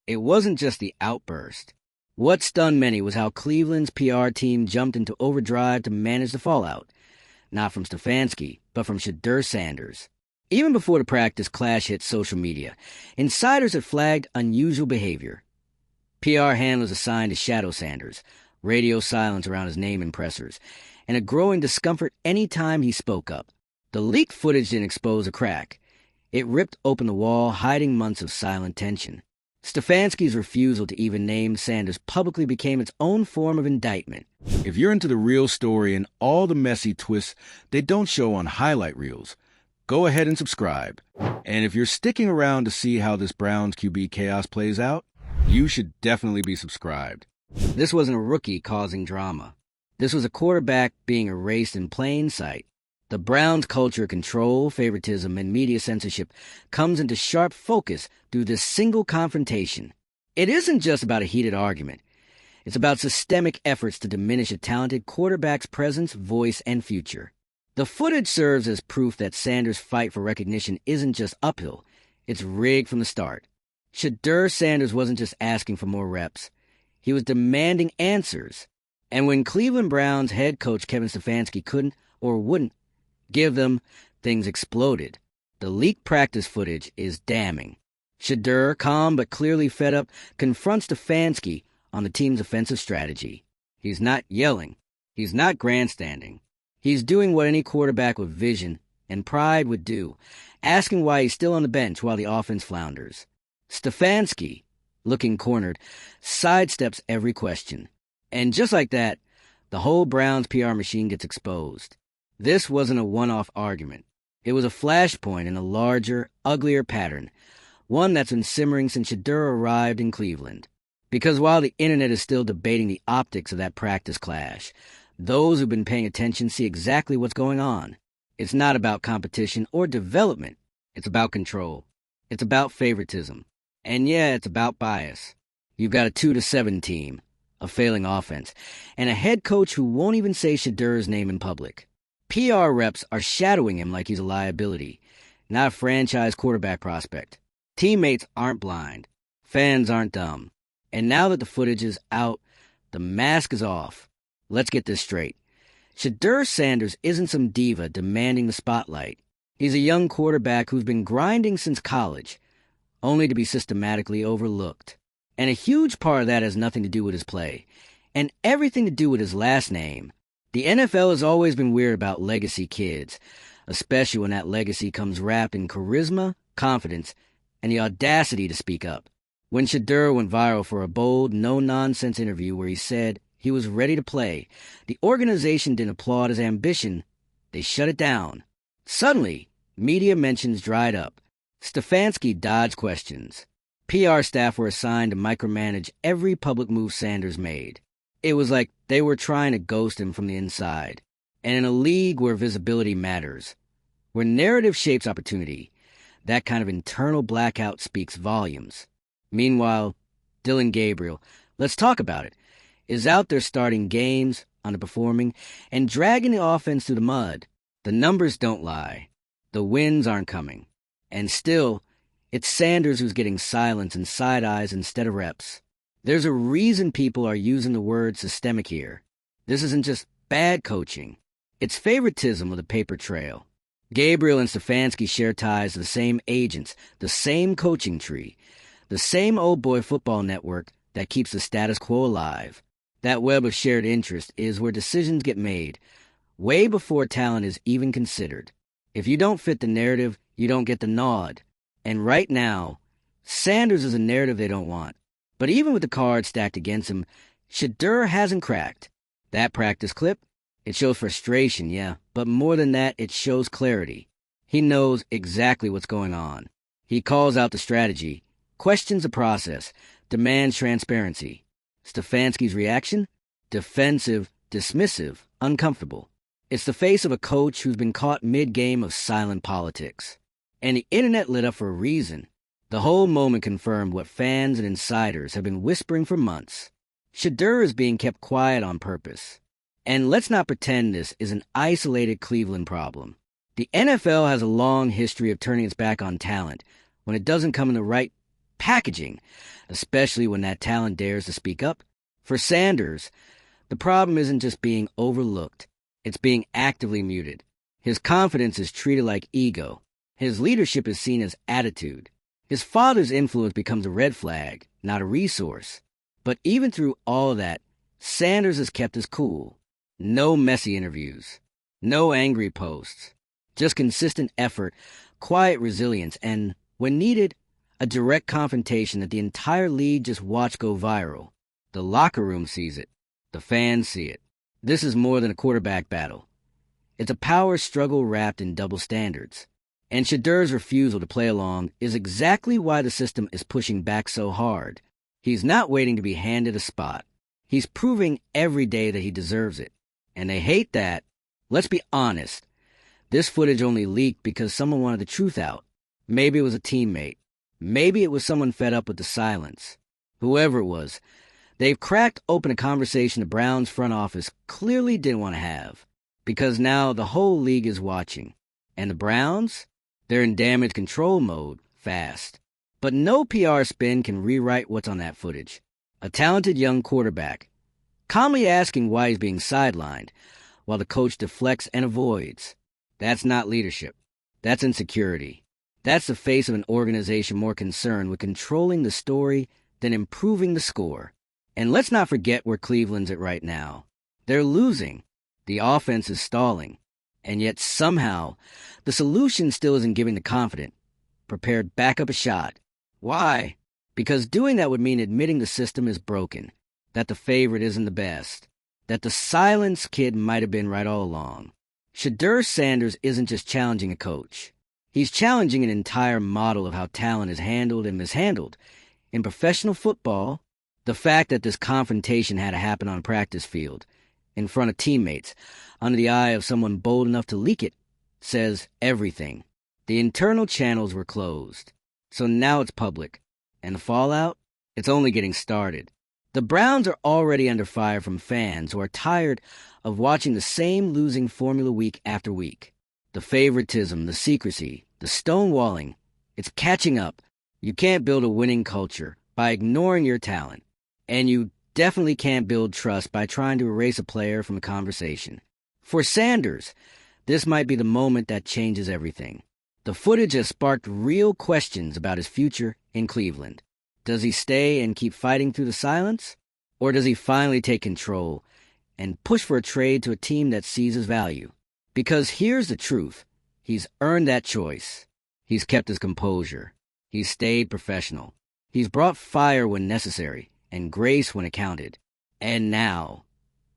It wasn't just the outburst. What stunned many was how Cleveland's PR team jumped into overdrive to manage the fallout, not from Stefanski, but from Shedeur Sanders. Even before the practice clash hit social media, insiders had flagged unusual behavior. PR handlers assigned to Shadow Sanders, radio silence around his name and pressers, and a growing discomfort any time he spoke up. The leaked footage didn't expose a crack. It ripped open the wall, hiding months of silent tension. Stefanski's refusal to even name Sanders publicly became its own form of indictment. If you're into the real story and all the messy twists they don't show on highlight reels, go ahead and subscribe. And if you're sticking around to see how this Browns QB chaos plays out, you should definitely be subscribed. This wasn't a rookie causing drama. This was a quarterback being erased in plain sight. The Browns' culture of control, favoritism, and media censorship comes into sharp focus through this single confrontation. It isn't just about a heated argument. It's about systemic efforts to diminish a talented quarterback's presence, voice, and future. The footage serves as proof that Sanders' fight for recognition isn't just uphill. It's rigged from the start. Shedeur Sanders wasn't just asking for more reps. He was demanding answers. And when Cleveland Browns head coach Kevin Stefanski couldn't or wouldn't give them, things exploded. The leaked practice footage is damning. Shedeur, calm but clearly fed up, confronts Stefanski on the team's offensive strategy. He's not yelling. He's not grandstanding. He's doing what any quarterback with vision and pride would do, asking why he's still on the bench while the offense flounders. Stefanski, looking cornered, sidesteps every question. And just like that, the whole Browns PR machine gets exposed. This wasn't a one-off argument. It was a flashpoint in a larger, uglier pattern, one that's been simmering since Shedeur arrived in Cleveland. Because while the internet is still debating the optics of that practice clash, those who've been paying attention see exactly what's going on. It's not about competition or development. It's about control. It's about favoritism. And yeah, it's about bias. You've got a 2-7 team, a failing offense, and a head coach who won't even say Shedeur's name in public. PR reps are shadowing him like he's a liability, not a franchise quarterback prospect. Teammates aren't blind. Fans aren't dumb. And now that the footage is out, the mask is off. Let's get this straight. Shedeur Sanders isn't some diva demanding the spotlight. He's a young quarterback who's been grinding since college, only to be systematically overlooked. And a huge part of that has nothing to do with his play, and everything to do with his last name. The NFL has always been weird about legacy kids, especially when that legacy comes wrapped in charisma, confidence, and the audacity to speak up. When Shedeur went viral for a bold, no-nonsense interview where he said he was ready to play, the organization didn't applaud his ambition. They shut it down. Suddenly, media mentions dried up. Stefanski dodged questions. PR staff were assigned to micromanage every public move Sanders made. It was like they were trying to ghost him from the inside. And in a league where visibility matters, where narrative shapes opportunity, that kind of internal blackout speaks volumes. Meanwhile, Dillon Gabriel, let's talk about it, is out there starting games, underperforming, and dragging the offense through the mud. The numbers don't lie. The wins aren't coming. And still, it's Sanders who's getting silence and side eyes instead of reps. There's a reason people are using the word systemic here. This isn't just bad coaching. It's favoritism with a paper trail. Gabriel and Stefanski share ties to the same agents, the same coaching tree, the same old boy football network that keeps the status quo alive. That web of shared interest is where decisions get made, way before talent is even considered. If you don't fit the narrative, you don't get the nod. And right now, Sanders is a narrative they don't want. But even with the cards stacked against him, Shedeur hasn't cracked. That practice clip, it shows frustration, yeah, but more than that, it shows clarity. He knows exactly what's going on. He calls out the strategy, questions the process, demands transparency. Stefanski's reaction? Defensive, dismissive, uncomfortable. It's the face of a coach who's been caught mid-game of silent politics. And the internet lit up for a reason. The whole moment confirmed what fans and insiders have been whispering for months. Shedeur is being kept quiet on purpose. And let's not pretend this is an isolated Cleveland problem. The NFL has a long history of turning its back on talent when it doesn't come in the right packaging, especially when that talent dares to speak up. For Sanders, the problem isn't just being overlooked, it's being actively muted. His confidence is treated like ego. His leadership is seen as attitude. His father's influence becomes a red flag, not a resource. But even through all that, Sanders has kept his cool. No messy interviews. No angry posts. Just consistent effort, quiet resilience, and, when needed, a direct confrontation that the entire league just watched go viral. The locker room sees it. The fans see it. This is more than a quarterback battle. It's a power struggle wrapped in double standards. And Shedeur's refusal to play along is exactly why the system is pushing back so hard. He's not waiting to be handed a spot. He's proving every day that he deserves it. And they hate that. Let's be honest. This footage only leaked because someone wanted the truth out. Maybe it was a teammate. Maybe it was someone fed up with the silence. Whoever it was, they've cracked open a conversation the Browns front office clearly didn't want to have. Because now the whole league is watching. And the Browns? They're in damage control mode, fast. But no PR spin can rewrite what's on that footage. A talented young quarterback, calmly asking why he's being sidelined, while the coach deflects and avoids. That's not leadership. That's insecurity. That's the face of an organization more concerned with controlling the story than improving the score. And let's not forget where Cleveland's at right now. They're losing. The offense is stalling. And yet somehow, the solution still isn't giving the confident, prepared back up a shot. Why? Because doing that would mean admitting the system is broken, that the favorite isn't the best, that the silenced kid might have been right all along. Shedeur Sanders isn't just challenging a coach. He's challenging an entire model of how talent is handled and mishandled. In professional football, the fact that this confrontation had to happen on a practice field, in front of teammates, under the eye of someone bold enough to leak it, says everything. The internal channels were closed, so now it's public. And the fallout? It's only getting started. The Browns are already under fire from fans who are tired of watching the same losing formula week after week. The favoritism, the secrecy, the stonewalling, it's catching up. You can't build a winning culture by ignoring your talent, and you definitely can't build trust by trying to erase a player from a conversation. For Sanders, this might be the moment that changes everything. The footage has sparked real questions about his future in Cleveland. Does he stay and keep fighting through the silence? Or does he finally take control and push for a trade to a team that sees his value? Because here's the truth. He's earned that choice. He's kept his composure. He's stayed professional. He's brought fire when necessary and grace when it counted. And now,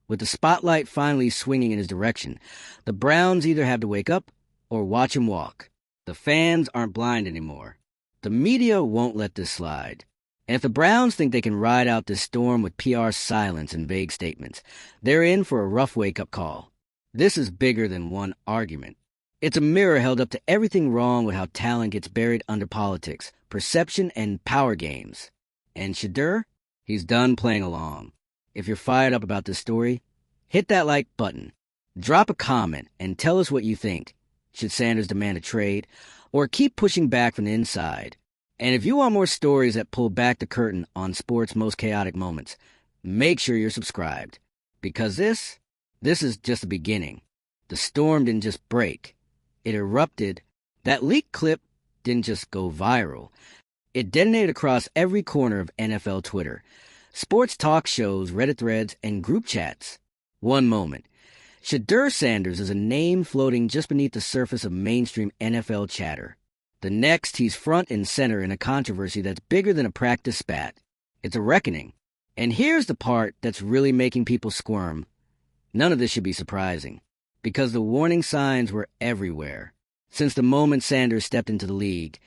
with the spotlight finally swinging in his direction, the Browns either have to wake up or watch him walk. The fans aren't blind anymore. The media won't let this slide. And if the Browns think they can ride out this storm with PR silence and vague statements, they're in for a rough wake-up call. This is bigger than one argument. It's a mirror held up to everything wrong with how talent gets buried under politics, perception, and power games. And Shedeur? He's done playing along. If you're fired up about this story, hit that like button. Drop a comment and tell us what you think. Should Sanders demand a trade, or keep pushing back from the inside? And if you want more stories that pull back the curtain on sports' most chaotic moments, make sure you're subscribed. Because this is just the beginning. The storm didn't just break. It erupted. That leaked clip didn't just go viral. It detonated across every corner of NFL Twitter, sports talk shows, Reddit threads, and group chats. One moment, Shedeur Sanders is a name floating just beneath the surface of mainstream NFL chatter. The next, he's front and center in a controversy that's bigger than a practice spat. It's a reckoning. And here's the part that's really making people squirm. None of this should be surprising, because the warning signs were everywhere. Since the moment Sanders stepped into the league,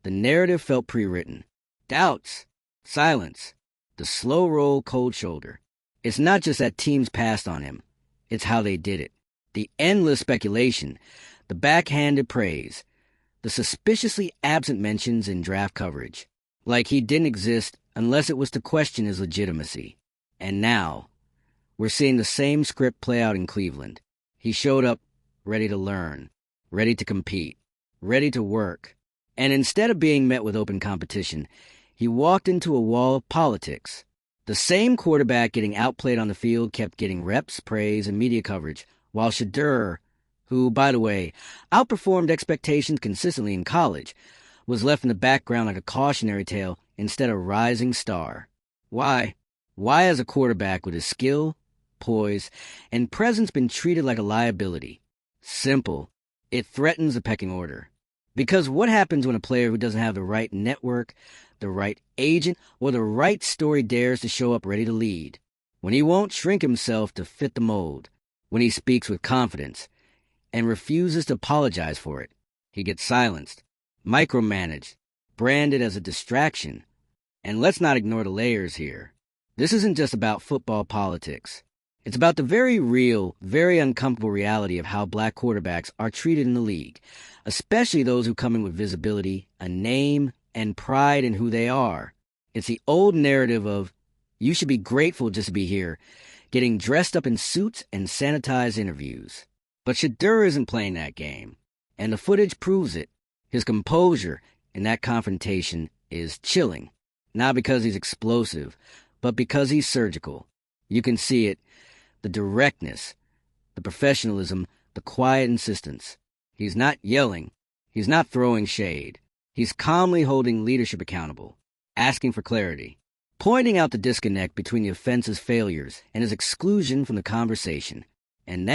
the narrative felt pre-written. Doubts, silence, the slow roll, cold shoulder. It's not just that teams passed on him. It's how they did it. The endless speculation, the backhanded praise, the suspiciously absent mentions in draft coverage. Like he didn't exist unless it was to question his legitimacy. And now, we're seeing the same script play out in Cleveland. He showed up ready to learn, ready to compete, ready to work. And instead of being met with open competition, He walked into a wall of politics. The same quarterback getting outplayed on the field kept getting reps, praise, and media coverage, while Shedeur, who, by the way, outperformed expectations consistently in college, was left in the background like a cautionary tale instead of a rising star. Why? Why has a quarterback with his skill, poise, and presence been treated like a liability? Simple. It threatens the pecking order. Because what happens when a player who doesn't have the right network, the right agent, or the right story dares to show up ready to lead? When he won't shrink himself to fit the mold, when he speaks with confidence and refuses to apologize for it, he gets silenced, micromanaged, branded as a distraction. And let's not ignore the layers here. This isn't just about football politics. It's about the very real, very uncomfortable reality of how black quarterbacks are treated in the league, especially those who come in with visibility, a name, and pride in who they are. It's the old narrative of, you should be grateful just to be here, getting dressed up in suits and sanitized interviews. But Shedeur isn't playing that game, and the footage proves it. His composure in that confrontation is chilling, not because he's explosive, but because he's surgical. You can see it, the directness, the professionalism, the quiet insistence. He's not yelling. He's not throwing shade. He's calmly holding leadership accountable, asking for clarity, pointing out the disconnect between the offense's failures and his exclusion from the conversation. And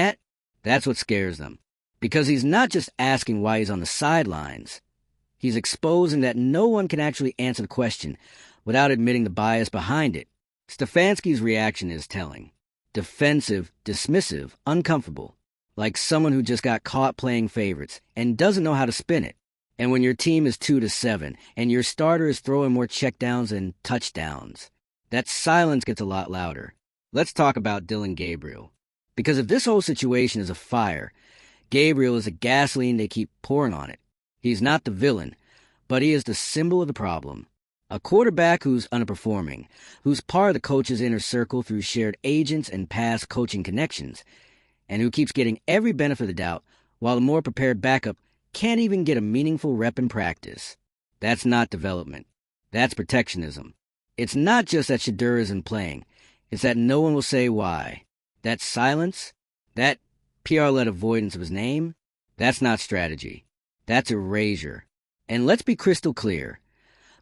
that's what scares them. Because he's not just asking why he's on the sidelines. He's exposing that no one can actually answer the question without admitting the bias behind it. Stefanski's reaction is telling. Defensive, dismissive, uncomfortable. Like someone who just got caught playing favorites and doesn't know how to spin it. And when your team is 2-7 and your starter is throwing more checkdowns than touchdowns, that silence gets a lot louder. Let's talk about Dillon Gabriel. Because if this whole situation is a fire, Gabriel is the gasoline they keep pouring on it. He's not the villain, but he is the symbol of the problem. A quarterback who's underperforming, who's part of the coach's inner circle through shared agents and past coaching connections, and who keeps getting every benefit of the doubt, while the more prepared backup can't even get a meaningful rep in practice. That's not development. That's protectionism. It's not just that Shedeur isn't playing. It's that no one will say why. That silence, that PR-led avoidance of his name, that's not strategy. That's erasure. And let's be crystal clear.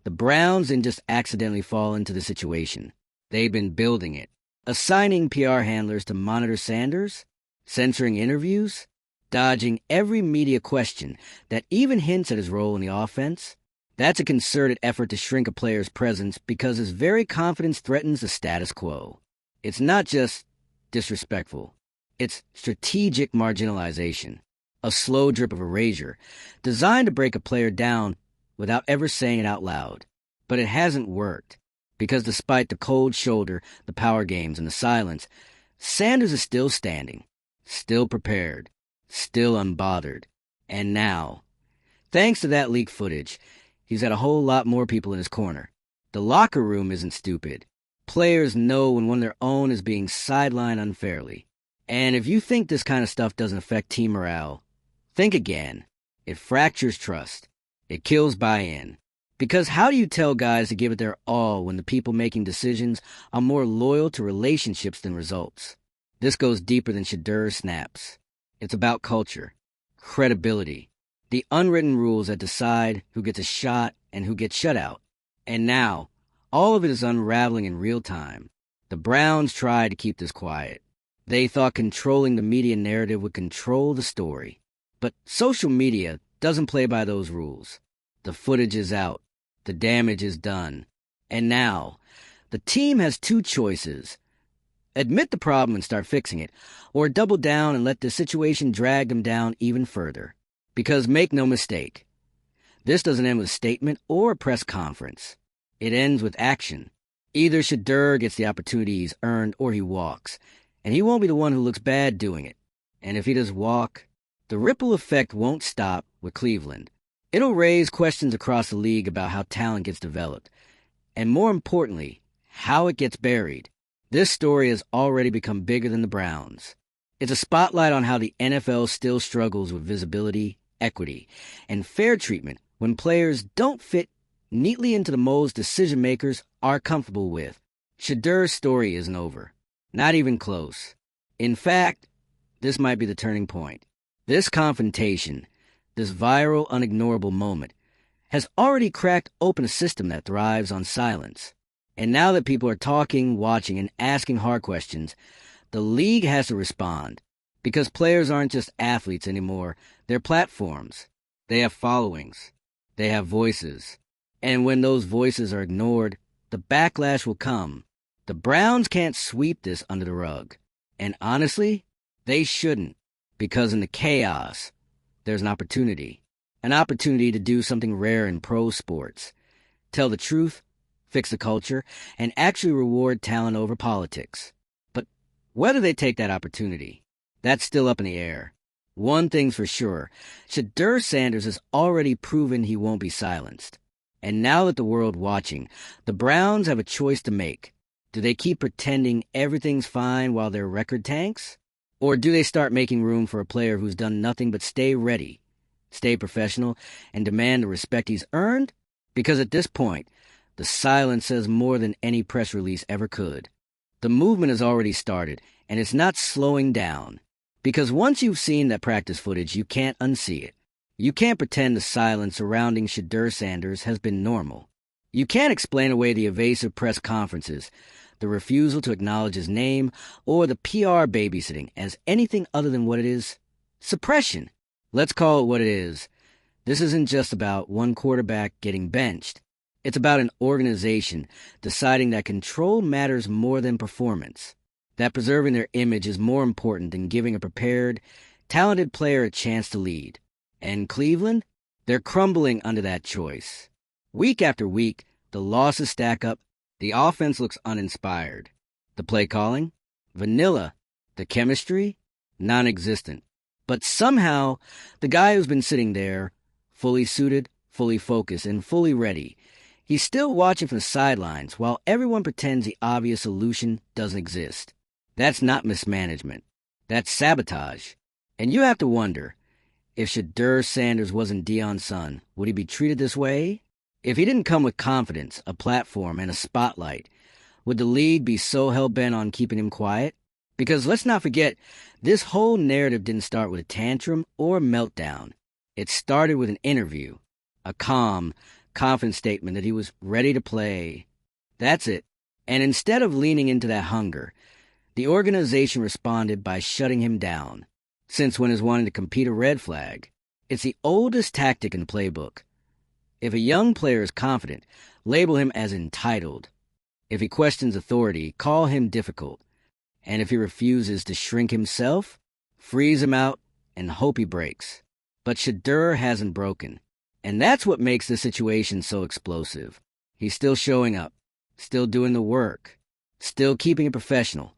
The Browns didn't just accidentally fall into the situation. They've been building it. Assigning PR handlers to monitor Sanders, censoring interviews, dodging every media question that even hints at his role in the offense. That's a concerted effort to shrink a player's presence because his very confidence threatens the status quo. It's not just disrespectful. It's strategic marginalization, a slow drip of erasure, designed to break a player down without ever saying it out loud. But it hasn't worked, because despite the cold shoulder, the power games, and the silence, Sanders is still standing, still prepared, still unbothered. And now, thanks to that leaked footage, he's had a whole lot more people in his corner. The locker room isn't stupid. Players know when one of their own is being sidelined unfairly. And if you think this kind of stuff doesn't affect team morale, think again. It fractures trust. It kills buy-in. Because how do you tell guys to give it their all when the people making decisions are more loyal to relationships than results? This goes deeper than Shedeur snaps. It's about culture, credibility, the unwritten rules that decide who gets a shot and who gets shut out. And now, all of it is unraveling in real time. The Browns tried to keep this quiet. They thought controlling the media narrative would control the story. But social media doesn't play by those rules. The footage is out. The damage is done. And now, the team has two choices. Admit the problem and start fixing it, or double down and let the situation drag them down even further. Because make no mistake, this doesn't end with a statement or a press conference. It ends with action. Either Shedeur gets the opportunity he's earned or he walks, and he won't be the one who looks bad doing it. And if he does walk, the ripple effect won't stop with Cleveland. It'll raise questions across the league about how talent gets developed, and more importantly, how it gets buried. This story has already become bigger than the Browns. It's a spotlight on how the NFL still struggles with visibility, equity, and fair treatment when players don't fit neatly into the molds decision makers are comfortable with. Shedeur's story isn't over. Not even close. In fact, this might be the turning point. This confrontation, this viral, unignorable moment, has already cracked open a system that thrives on silence. And now that people are talking, watching, and asking hard questions, the league has to respond. Because players aren't just athletes anymore, they're platforms. They have followings. They have voices. And when those voices are ignored, the backlash will come. The Browns can't sweep this under the rug. And honestly, they shouldn't. Because in the chaos, there's an opportunity. An opportunity to do something rare in pro sports. Tell the truth, fix the culture, and actually reward talent over politics. But whether they take that opportunity, that's still up in the air. One thing's for sure, Shedeur Sanders has already proven he won't be silenced. And now that the world watching, the Browns have a choice to make. Do they keep pretending everything's fine while their record tanks? Or do they start making room for a player who's done nothing but stay ready, stay professional, and demand the respect he's earned? Because at this point, the silence says more than any press release ever could. The movement has already started, and it's not slowing down. Because once you've seen that practice footage, you can't unsee it. You can't pretend the silence surrounding Shedeur Sanders has been normal. You can't explain away the evasive press conferences, the refusal to acknowledge his name, or the PR babysitting as anything other than what it is: suppression. Let's call it what it is. This isn't just about one quarterback getting benched. It's about an organization deciding that control matters more than performance, that preserving their image is more important than giving a prepared, talented player a chance to lead. And Cleveland? They're crumbling under that choice. Week after week, the losses stack up. The offense looks uninspired. The play calling? Vanilla. The chemistry? Non-existent. But somehow, the guy who's been sitting there, fully suited, fully focused, and fully ready, he's still watching from the sidelines while everyone pretends the obvious solution doesn't exist. That's not mismanagement. That's sabotage. And you have to wonder, if Shedeur Sanders wasn't Deion's son, would he be treated this way? If he didn't come with confidence, a platform, and a spotlight, would the league be so hell-bent on keeping him quiet? Because let's not forget, this whole narrative didn't start with a tantrum or a meltdown. It started with an interview, a calm, confident statement that he was ready to play. That's it. And instead of leaning into that hunger, the organization responded by shutting him down. Since when is wanting to compete a red flag? It's the oldest tactic in the playbook. If a young player is confident, label him as entitled. If he questions authority, call him difficult. And if he refuses to shrink himself, freeze him out and hope he breaks. But Shedeur hasn't broken. And that's what makes the situation so explosive. He's still showing up, still doing the work, still keeping it professional.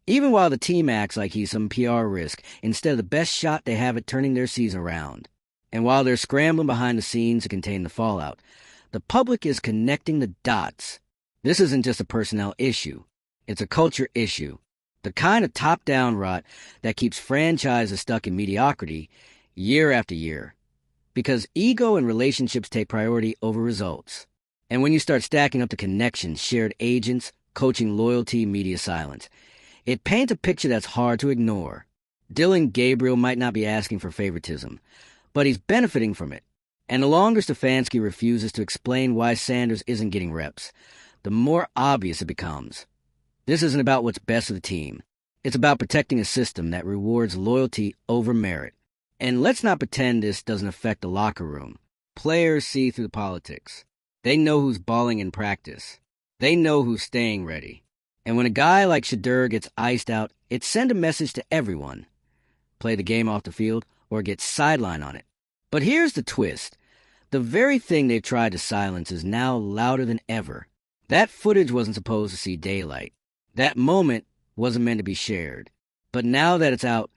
Even while the team acts like he's some PR risk instead of the best shot they have at turning their season around. And while they're scrambling behind the scenes to contain the fallout, the public is connecting the dots. This isn't just a personnel issue. It's a culture issue. The kind of top-down rot that keeps franchises stuck in mediocrity year after year. Because ego and relationships take priority over results. And when you start stacking up the connections, shared agents, coaching loyalty, media silence, it paints a picture that's hard to ignore. Dylan Gabriel might not be asking for favoritism, but he's benefiting from it. And the longer Stefanski refuses to explain why Sanders isn't getting reps, the more obvious it becomes. This isn't about what's best for the team. It's about protecting a system that rewards loyalty over merit. And let's not pretend this doesn't affect the locker room. Players see through the politics. They know who's balling in practice. They know who's staying ready. And when a guy like Shedeur gets iced out, it sends a message to everyone. Play the game off the field or get sidelined on it. But here's the twist. The very thing they've tried to silence is now louder than ever. That footage wasn't supposed to see daylight. That moment wasn't meant to be shared. But now that it's out,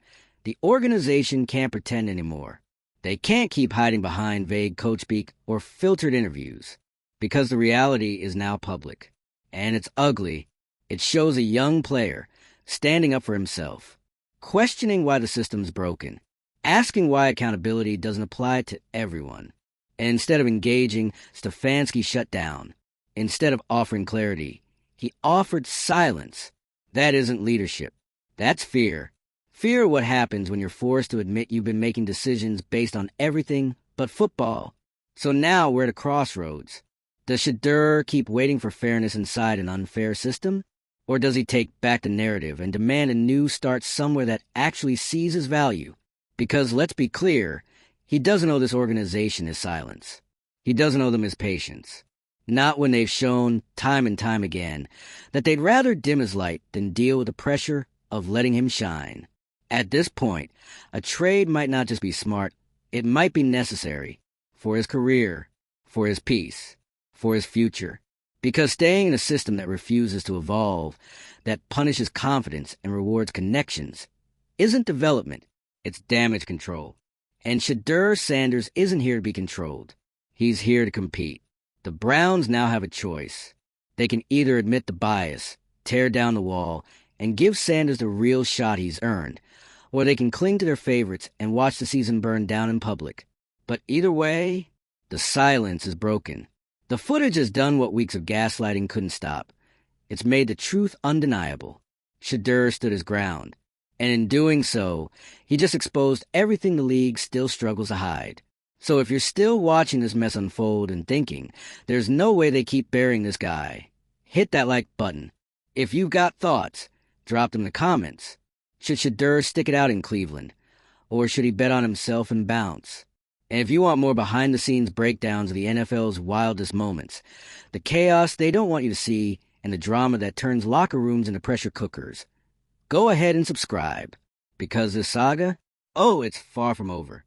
the organization can't pretend anymore. They can't keep hiding behind vague coach speak or filtered interviews. Because the reality is now public. And it's ugly. It shows a young player standing up for himself, questioning why the system's broken, asking why accountability doesn't apply to everyone. And instead of engaging, Stefanski shut down. Instead of offering clarity, he offered silence. That isn't leadership. That's fear. Fear of what happens when you're forced to admit you've been making decisions based on everything but football. So now we're at a crossroads. Does Shedeur keep waiting for fairness inside an unfair system? Or does he take back the narrative and demand a new start somewhere that actually sees his value? Because let's be clear, he doesn't owe this organization his silence. He doesn't owe them his patience. Not when they've shown, time and time again, that they'd rather dim his light than deal with the pressure of letting him shine. At this point, a trade might not just be smart, it might be necessary. For his career, for his peace, for his future. Because staying in a system that refuses to evolve, that punishes confidence and rewards connections, isn't development, it's damage control. And Shedeur Sanders isn't here to be controlled. He's here to compete. The Browns now have a choice. They can either admit the bias, tear down the wall, and give Sanders the real shot he's earned, or they can cling to their favorites and watch the season burn down in public. But either way, the silence is broken. The footage has done what weeks of gaslighting couldn't stop. It's made the truth undeniable. Shedeur stood his ground. And in doing so, he just exposed everything the league still struggles to hide. So if you're still watching this mess unfold and thinking, there's no way they keep burying this guy, hit that like button. If you've got thoughts, drop them in the comments. Should Shedeur stick it out in Cleveland? Or should he bet on himself and bounce? And if you want more behind-the-scenes breakdowns of the NFL's wildest moments, the chaos they don't want you to see, and the drama that turns locker rooms into pressure cookers, go ahead and subscribe. Because this saga, it's far from over.